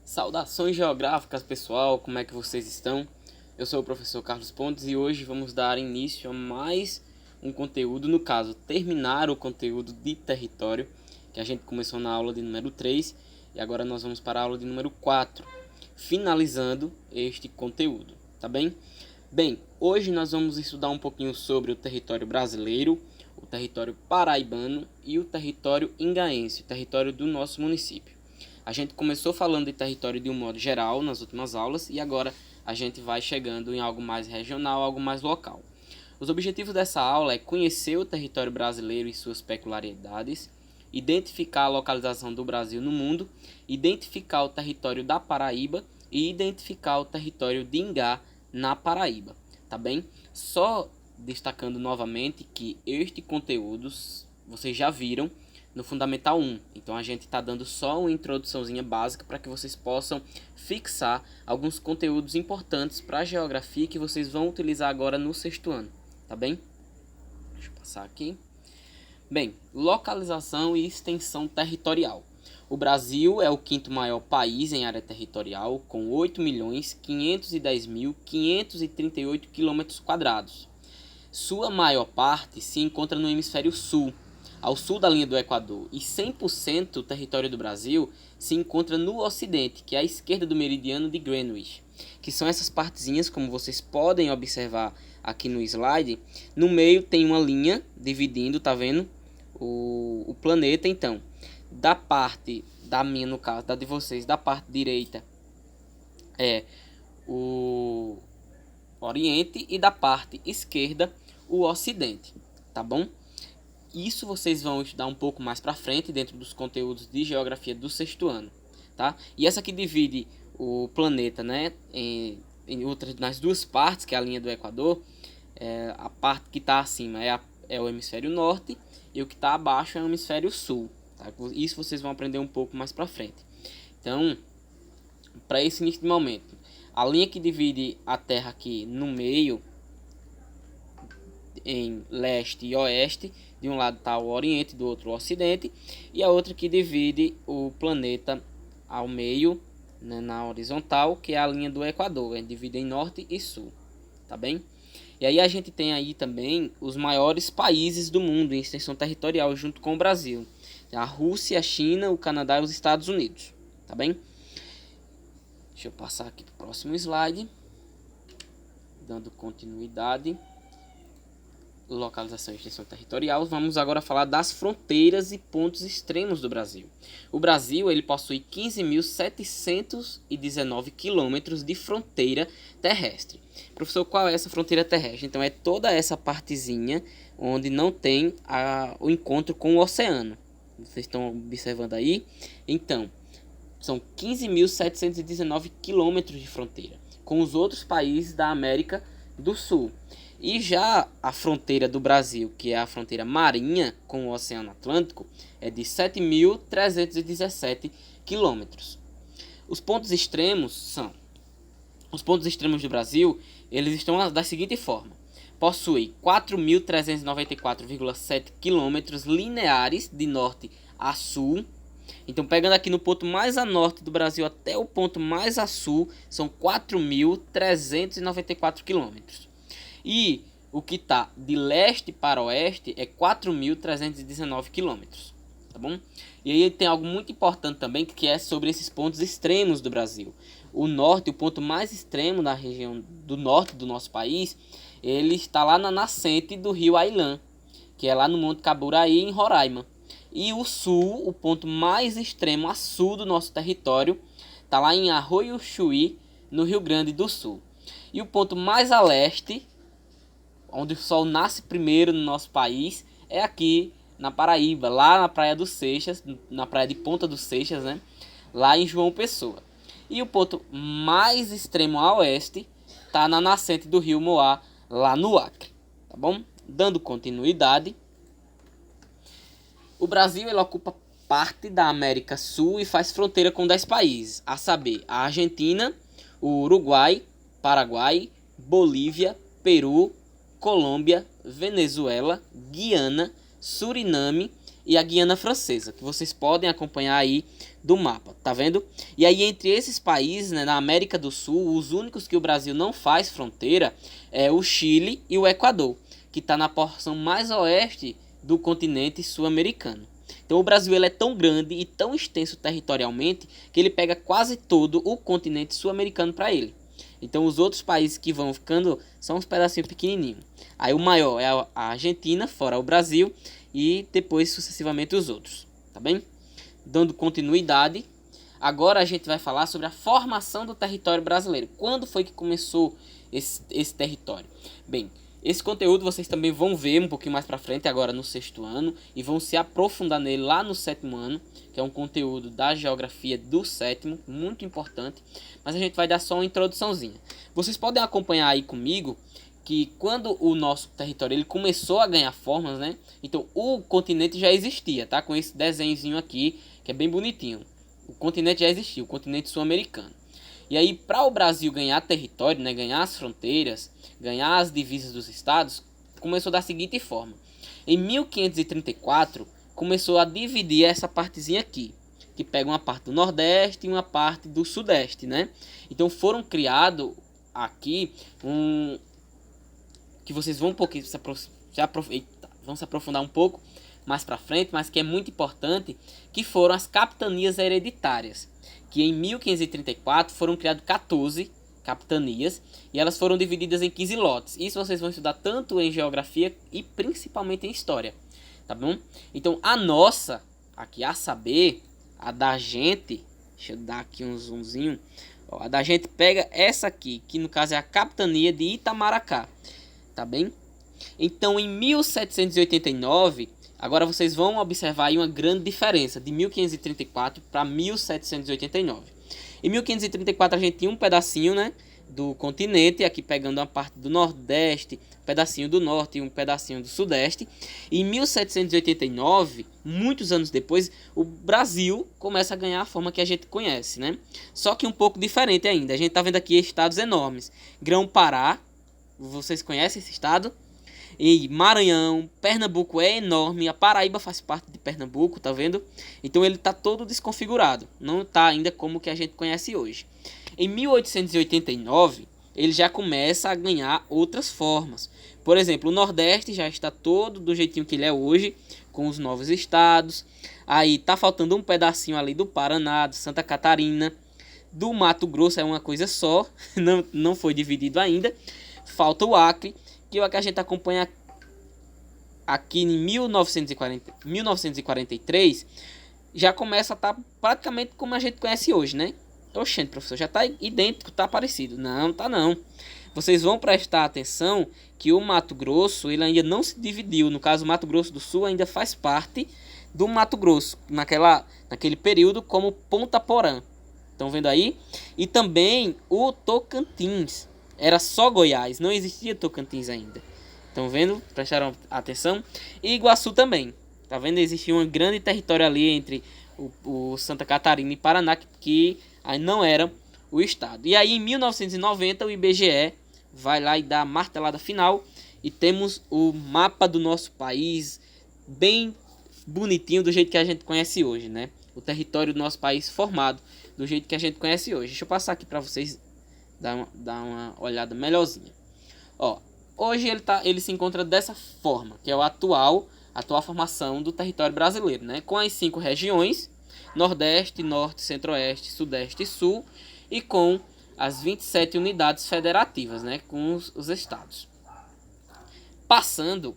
Saudações geográficas, pessoal, como é que vocês estão? Eu sou o professor Carlos Pontes e hoje vamos dar início a mais um conteúdo, no caso, terminar o conteúdo de território, que a gente começou na aula de número 3 e agora nós vamos para a aula de número 4, finalizando este conteúdo, tá bem? Bem, hoje nós vamos estudar um pouquinho sobre o território brasileiro, o território paraibano e o território ingaense, o território do nosso município. A gente começou falando de território de um modo geral nas últimas aulas e agora a gente vai chegando em algo mais regional, algo mais local. Os objetivos dessa aula é conhecer o território brasileiro e suas peculiaridades, identificar a localização do Brasil no mundo, identificar o território da Paraíba e identificar o território de Ingá na Paraíba, tá bem? Só destacando novamente que este conteúdo vocês já viram no Fundamental 1. Então a gente está dando só uma introduçãozinha básica para que vocês possam fixar alguns conteúdos importantes para a geografia que vocês vão utilizar agora no sexto ano, tá bem? Deixa eu passar aqui. Bem, localização e extensão territorial. O Brasil é o quinto maior país em área territorial, com 8.510.538 km². Sua maior parte se encontra no hemisfério sul, ao sul da linha do Equador, e 100% do território do Brasil se encontra no ocidente, que é à esquerda do meridiano de Greenwich, que são essas partezinhas, como vocês podem observar aqui no slide. No meio tem uma linha dividindo, tá vendo? O planeta. Então, da parte da minha, no caso, da de vocês, da parte direita é o Oriente e da parte esquerda o Ocidente, tá bom? Isso vocês vão estudar um pouco mais para frente dentro dos conteúdos de geografia do sexto ano, tá? E essa aqui divide o planeta, né, nas duas partes, que é a linha do Equador. A parte que está acima é o hemisfério norte e o que está abaixo é o hemisfério sul, tá? Isso vocês vão aprender um pouco mais para frente. Então, para esse início de momento, a linha que divide a Terra aqui no meio, em leste e oeste, de um lado está o Oriente, do outro o Ocidente, e a outra que divide o planeta ao meio, né, na horizontal, que é a linha do Equador, divide em norte e sul, tá bem? E aí a gente tem aí também os maiores países do mundo em extensão territorial junto com o Brasil: a Rússia, a China, o Canadá e os Estados Unidos, tá bem? Deixa eu passar aqui para o próximo slide, dando continuidade. Localização e extensão territorial. Vamos agora falar das fronteiras e pontos extremos do Brasil. O Brasil ele possui 15.719 quilômetros de fronteira terrestre. Professor, qual é essa fronteira terrestre? Então é toda essa partezinha onde não tem o encontro com o oceano. Vocês estão observando aí? Então, são 15.719 quilômetros de fronteira com os outros países da América do Sul. E já a fronteira do Brasil, que é a fronteira marinha com o Oceano Atlântico, é de 7.317 quilômetros. Os pontos extremos do Brasil, eles estão da seguinte forma: possui 4.394,7 quilômetros lineares de norte a sul. Então, pegando aqui no ponto mais a norte do Brasil até o ponto mais a sul, são 4.394 quilômetros. E o que está de leste para oeste é 4.319 quilômetros, tá bom? E aí tem algo muito importante também, que é sobre esses pontos extremos do Brasil. O norte, o ponto mais extremo da região do norte do nosso país, ele está lá na nascente do rio Ailã, que é lá no Monte Caburaí, em Roraima. E o sul, o ponto mais extremo a sul do nosso território, está lá em Arroio Chuí, no Rio Grande do Sul. E o ponto mais a leste, onde o sol nasce primeiro no nosso país, é aqui na Paraíba, lá na Praia dos Seixas, na praia de Ponta dos Seixas, né? Lá em João Pessoa. E o ponto mais extremo a oeste está na nascente do rio Moá, lá no Acre, tá bom? Dando continuidade, o Brasil ele ocupa parte da América Sul e faz fronteira com 10 países, a saber, a Argentina, o Uruguai, Paraguai, Bolívia, Peru, Colômbia, Venezuela, Guiana, Suriname e a Guiana Francesa, que vocês podem acompanhar aí do mapa, tá vendo? E aí entre esses países, né, na América do Sul, os únicos que o Brasil não faz fronteira é o Chile e o Equador, que está na porção mais oeste do continente sul-americano. Então o Brasil ele é tão grande e tão extenso territorialmente que ele pega quase todo o continente sul-americano para ele. Então os outros países que vão ficando são uns pedacinhos pequenininhos. Aí o maior é a Argentina, fora o Brasil, e depois sucessivamente os outros, tá bem? Dando continuidade, agora a gente vai falar sobre a formação do território brasileiro. Quando foi que começou esse território? Bem, esse conteúdo vocês também vão ver um pouquinho mais para frente, agora no 6º ano, e vão se aprofundar nele lá no 7º ano, que é um conteúdo da geografia do 7º, muito importante, mas a gente vai dar só uma introduçãozinha. Vocês podem acompanhar aí comigo que quando o nosso território ele começou a ganhar formas, né? Então o continente já existia, tá? Com esse desenhozinho aqui, que é bem bonitinho. O continente já existia, o continente sul-americano. E aí, para o Brasil ganhar território, né, ganhar as fronteiras, ganhar as divisas dos estados, começou da seguinte forma. Em 1534, começou a dividir essa partezinha aqui, que pega uma parte do Nordeste e uma parte do Sudeste, né? Então foram criados aqui que vocês vão um pouquinho vão se aprofundar um pouco mais para frente, mas que é muito importante, que foram as capitanias hereditárias, que em 1534 foram criadas 14 capitanias e elas foram divididas em 15 lotes. Isso vocês vão estudar tanto em geografia e principalmente em história, tá bom? Então a nossa, aqui a saber, a da gente, deixa eu dar aqui um zoomzinho, ó, a da gente pega essa aqui, que no caso é a capitania de Itamaracá, tá bem? Então em 1789, agora vocês vão observar aí uma grande diferença de 1534 para 1789. Em 1534 a gente tinha um pedacinho, né, do continente, aqui pegando uma parte do Nordeste, um pedacinho do Norte e um pedacinho do Sudeste. E em 1789, muitos anos depois, o Brasil começa a ganhar a forma que a gente conhece, né? Só que um pouco diferente ainda. A gente tá vendo aqui estados enormes. Grão-Pará, vocês conhecem esse estado? E Maranhão, Pernambuco é enorme, a Paraíba faz parte de Pernambuco, tá vendo? Então ele tá todo desconfigurado, não tá ainda como que a gente conhece hoje. Em 1889, ele já começa a ganhar outras formas. Por exemplo, o Nordeste já está todo do jeitinho que ele é hoje, com os novos estados. Aí tá faltando um pedacinho ali do Paraná, de Santa Catarina, do Mato Grosso é uma coisa só, não foi dividido ainda. Falta o Acre, que é o que a gente acompanha aqui em 1943, já começa a estar praticamente como a gente conhece hoje, né? Oxente, professor, já está idêntico, está parecido. Não, tá não. Vocês vão prestar atenção que o Mato Grosso, ele ainda não se dividiu. No caso, o Mato Grosso do Sul ainda faz parte do Mato Grosso, naquele período como Ponta Porã. Estão vendo aí? E também o Tocantins. Era só Goiás, não existia Tocantins ainda. Estão vendo? Prestaram atenção? E Iguaçu também. Tá vendo? Existia um grande território ali entre o Santa Catarina e Paraná, que aí não era o estado. E aí em 1990 o IBGE vai lá e dá a martelada final e temos o mapa do nosso país bem bonitinho do jeito que a gente conhece hoje, né? O território do nosso país formado do jeito que a gente conhece hoje. Deixa eu passar aqui para vocês dar uma olhada melhorzinha. Ó, hoje ele se encontra dessa forma, que é a atual formação do território brasileiro, né? Com as 5 regiões, Nordeste, Norte, Centro-Oeste, Sudeste e Sul, e com as 27 unidades federativas, né? Com os estados. Passando,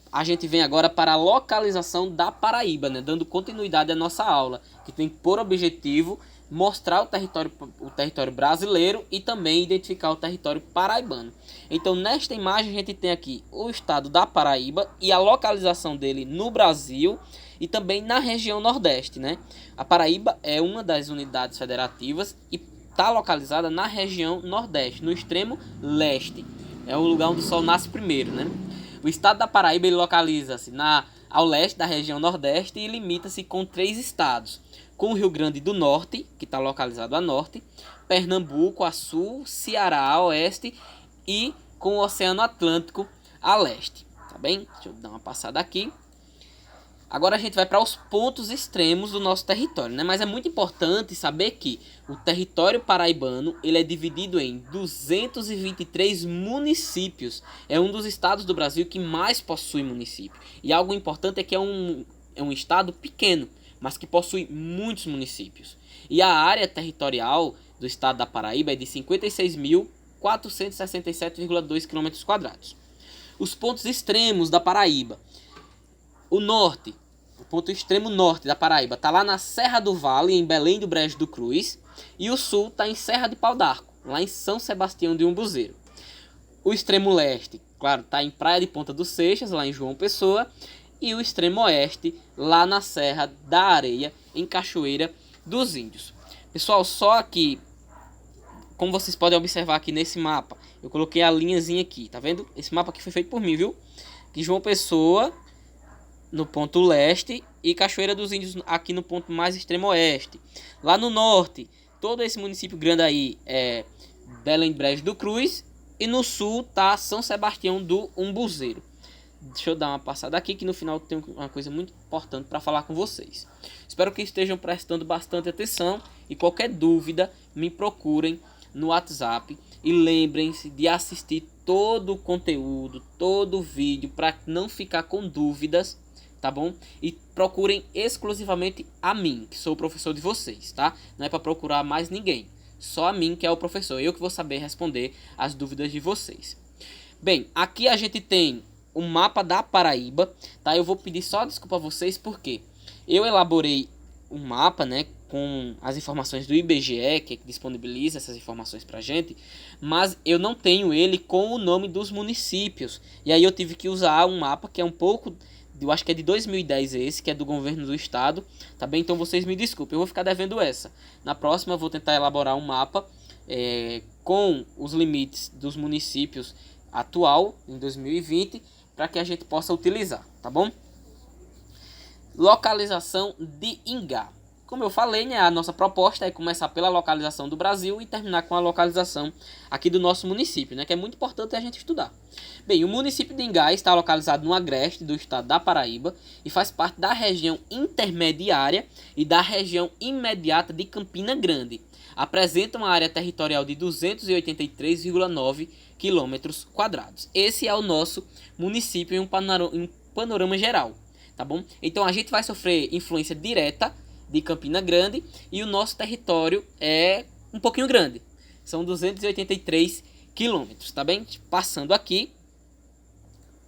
a gente vem agora para a localização da Paraíba, né? Dando continuidade à nossa aula, que tem por objetivo mostrar o território brasileiro e também identificar o território paraibano. Então, nesta imagem, a gente tem aqui o estado da Paraíba e a localização dele no Brasil e também na região Nordeste, né? A Paraíba é uma das unidades federativas e está localizada na região Nordeste, no extremo leste. É o lugar onde o sol nasce primeiro, né? O estado da Paraíba ele localiza-se ao leste da região Nordeste e limita-se com 3 estados. Com o Rio Grande do Norte, que está localizado a norte, Pernambuco a sul, Ceará a oeste e com o Oceano Atlântico a leste. Tá bem? Deixa eu dar uma passada aqui. Agora a gente vai para os pontos extremos do nosso território, né? Mas é muito importante saber que o território paraibano ele é dividido em 223 municípios. É um dos estados do Brasil que mais possui município. E algo importante é que é um estado pequeno, mas que possui muitos municípios. E a área territorial do estado da Paraíba é de 56.467,2 km². Os pontos extremos da Paraíba. O norte, o ponto extremo norte da Paraíba, está lá na Serra do Vale, em Belém do Brejo do Cruz. E o sul está em Serra de Pau d'Arco, lá em São Sebastião de Umbuzeiro. O extremo leste, claro, está em Praia de Ponta dos Seixas, lá em João Pessoa. E o extremo oeste, lá na Serra da Areia, em Cachoeira dos Índios. Pessoal, só aqui, como vocês podem observar aqui nesse mapa, eu coloquei a linhazinha aqui, tá vendo? Esse mapa aqui foi feito por mim, viu? De João Pessoa no ponto leste e Cachoeira dos Índios aqui no ponto mais extremo oeste. Lá no norte, todo esse município grande aí é Belém Brejo do Cruz. E no sul tá São Sebastião do Umbuzeiro. Deixa eu dar uma passada aqui que no final tem uma coisa muito importante para falar com vocês. Espero que estejam prestando bastante atenção e qualquer dúvida me procurem no WhatsApp. E lembrem-se de assistir todo o conteúdo, todo o vídeo para não ficar com dúvidas, tá bom? E procurem exclusivamente a mim, que sou o professor de vocês, tá? Não é para procurar mais ninguém, só a mim que é o professor, eu que vou saber responder as dúvidas de vocês. Bem, aqui a gente tem o mapa da Paraíba, tá? Eu vou pedir só desculpa a vocês porque eu elaborei um mapa, né, com as informações do IBGE, que disponibiliza essas informações pra gente, mas eu não tenho ele com o nome dos municípios. E aí eu tive que usar um mapa que é um pouco, eu acho que é de 2010 esse, que é do governo do estado, tá bem? Então vocês me desculpem, eu vou ficar devendo essa. Na próxima eu vou tentar elaborar um mapa com os limites dos municípios atual, em 2020, para que a gente possa utilizar, tá bom? Localização de Ingá. Como eu falei, né, a nossa proposta é começar pela localização do Brasil e terminar com a localização aqui do nosso município, né, que é muito importante a gente estudar. Bem, o município de Ingá está localizado no agreste do estado da Paraíba e faz parte da região intermediária e da região imediata de Campina Grande. Apresenta uma área territorial de 283,9 km². Esse é o nosso município em um panorama geral, tá bom? Então a gente vai sofrer influência direta de Campina Grande e o nosso território é um pouquinho grande. São 283 quilômetros, tá bem? Passando aqui,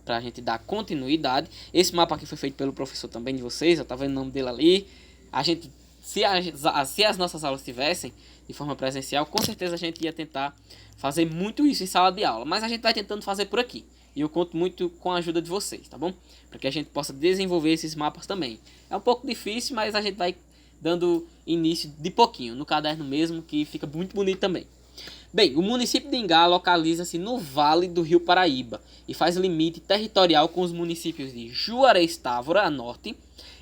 para a gente dar continuidade. Esse mapa aqui foi feito pelo professor também de vocês, eu tá vendo o nome dele ali. A gente, se as nossas aulas tivessem de forma presencial, com certeza a gente ia tentar fazer muito isso em sala de aula. Mas a gente vai tentando fazer por aqui. E eu conto muito com a ajuda de vocês, tá bom? Para que a gente possa desenvolver esses mapas também. É um pouco difícil, mas a gente vai dando início de pouquinho, no caderno mesmo, que fica muito bonito também. Bem, o município de Ingá localiza-se no vale do Rio Paraíba e faz limite territorial com os municípios de Juarez Távora, a norte,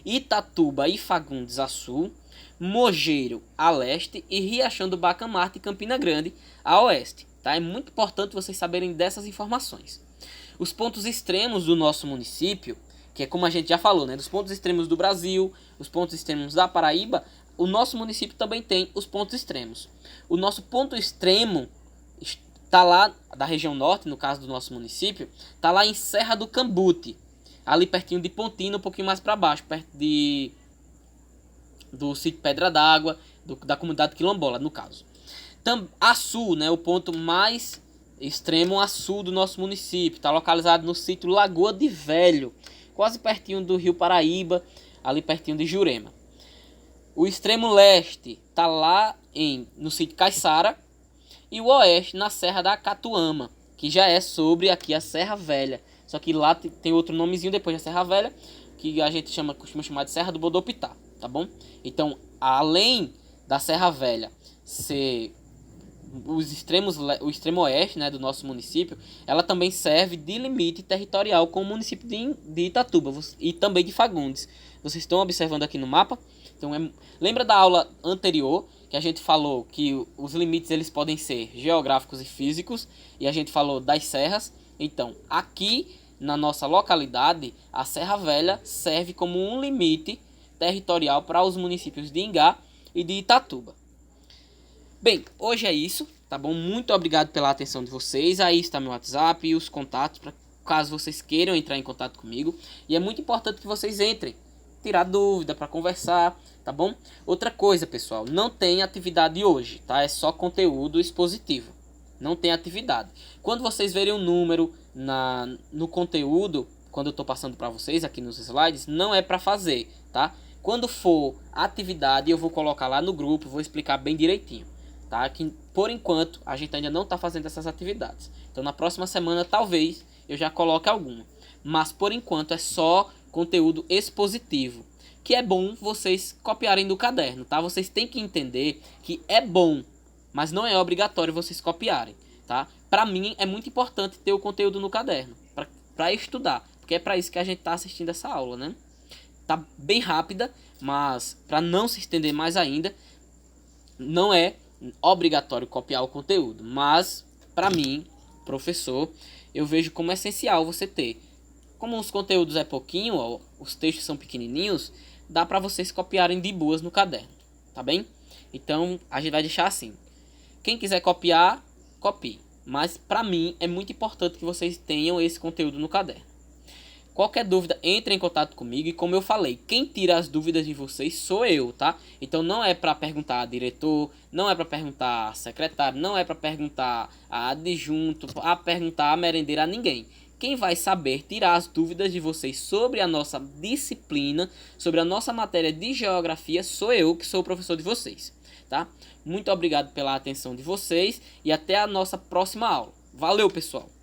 Itatuba e Fagundes, a sul, Mogeiro, a leste, e Riachão do Bacamarte e Campina Grande, a oeste. Tá? É muito importante vocês saberem dessas informações. Os pontos extremos do nosso município, que é como a gente já falou, né, dos pontos extremos do Brasil, os pontos extremos da Paraíba, o nosso município também tem os pontos extremos. O nosso ponto extremo está lá, da região norte, no caso do nosso município, está lá em Serra do Cambute, ali pertinho de Pontina, um pouquinho mais para baixo, perto do sítio Pedra d'Água, da comunidade quilombola, no caso. A sul, né, o ponto mais extremo a sul do nosso município, está localizado no sítio Lagoa de Velho, quase pertinho do Rio Paraíba, ali pertinho de Jurema. O extremo leste está lá no sítio Caiçara e o oeste na Serra da Catuama, que já é sobre aqui a Serra Velha. Só que lá tem outro nomezinho depois da Serra Velha, que a gente costuma chamar de Serra do Bodopitá, tá bom? Então, além da Serra Velha ser o extremo oeste, né, do nosso município, ela também serve de limite territorial com o município de Itatuba e também de Fagundes. Vocês estão observando aqui no mapa? Então, lembra da aula anterior que a gente falou que os limites eles podem ser geográficos e físicos, e a gente falou das serras? Então, aqui na nossa localidade, a Serra Velha serve como um limite territorial para os municípios de Ingá e de Itatuba. Bem, hoje é isso, tá bom? Muito obrigado pela atenção de vocês. Aí está meu WhatsApp e os contatos, para caso vocês queiram entrar em contato comigo. E é muito importante que vocês entrem, tirar dúvida, para conversar, tá bom? Outra coisa, pessoal, não tem atividade hoje, tá? É só conteúdo expositivo. Não tem atividade. Quando vocês verem um número no conteúdo, quando eu estou passando para vocês aqui nos slides, não é para fazer, tá? Quando for atividade, eu vou colocar lá no grupo, vou explicar bem direitinho, tá? Que por enquanto a gente ainda não está fazendo essas atividades. Então na próxima semana talvez eu já coloque alguma. Mas por enquanto é só conteúdo expositivo, que é bom vocês copiarem do caderno, tá? Vocês têm que entender que é bom, mas não é obrigatório vocês copiarem, tá? Para mim é muito importante ter o conteúdo no caderno, para estudar, porque é para isso que a gente está assistindo essa aula, né? Tá bem rápida, mas para não se estender mais ainda, não é obrigatório copiar o conteúdo, mas para mim, professor, eu vejo como essencial você ter. Como os conteúdos é pouquinho, ó, os textos são pequenininhos, dá para vocês copiarem de boas no caderno, tá bem? Então a gente vai deixar assim. Quem quiser copiar, copie. Mas para mim é muito importante que vocês tenham esse conteúdo no caderno. Qualquer dúvida, entre em contato comigo. E como eu falei, quem tira as dúvidas de vocês sou eu, tá? Então não é para perguntar a diretor, não é para perguntar a secretário, não é para perguntar a adjunto, a perguntar a merendeira, a ninguém. Quem vai saber tirar as dúvidas de vocês sobre a nossa disciplina, sobre a nossa matéria de geografia, sou eu, que sou o professor de vocês, tá? Muito obrigado pela atenção de vocês e até a nossa próxima aula. Valeu, pessoal!